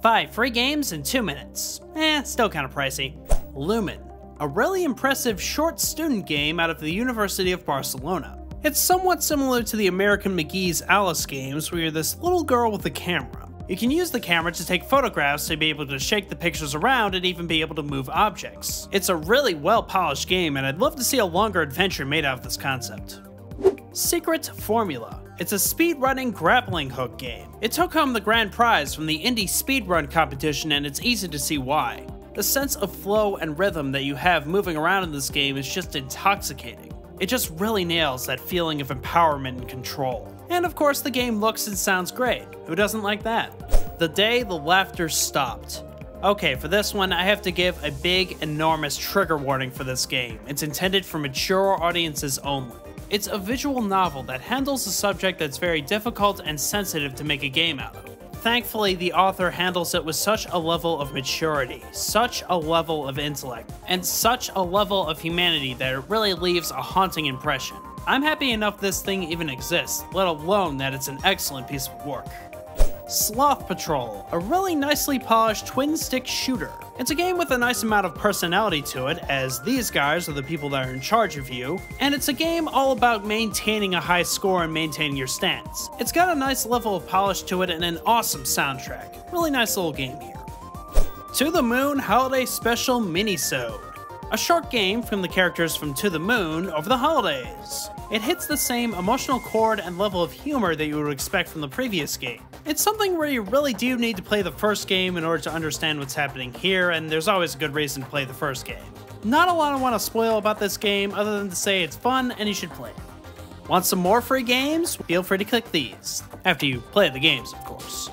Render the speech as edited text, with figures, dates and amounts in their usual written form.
5 free games in 2 minutes. Still kinda pricey. Lumen, a really impressive short student game out of the University of Barcelona. It's somewhat similar to the American McGee's Alice games, where you're this little girl with a camera. You can use the camera to take photographs to be able to shake the pictures around and even be able to move objects. It's a really well-polished game, and I'd love to see a longer adventure made out of this concept. Secret Formula. It's a speedrunning grappling hook game. It took home the grand prize from the indie speedrun competition, and it's easy to see why. The sense of flow and rhythm that you have moving around in this game is just intoxicating. It just really nails that feeling of empowerment and control. And of course the game looks and sounds great. Who doesn't like that? The Day the Laughter Stopped. Okay, for this one I have to give a big, enormous trigger warning for this game. It's intended for mature audiences only. It's a visual novel that handles a subject that's very difficult and sensitive to make a game out of. Thankfully, the author handles it with such a level of maturity, such a level of intellect, and such a level of humanity that it really leaves a haunting impression. I'm happy enough this thing even exists, let alone that it's an excellent piece of work. Sloth Patrol, a really nicely polished twin-stick shooter. It's a game with a nice amount of personality to it, as these guys are the people that are in charge of you, and it's a game all about maintaining a high score and maintaining your stance. It's got a nice level of polish to it and an awesome soundtrack. Really nice little game here. To the Moon Holiday Special Minisode. A short game from the characters from To the Moon over the holidays. It hits the same emotional chord and level of humor that you would expect from the previous game. It's something where you really do need to play the first game in order to understand what's happening here, and there's always a good reason to play the first game. Not a lot I want to spoil about this game other than to say it's fun and you should play it. Want some more free games? Feel free to click these. After you play the games, of course.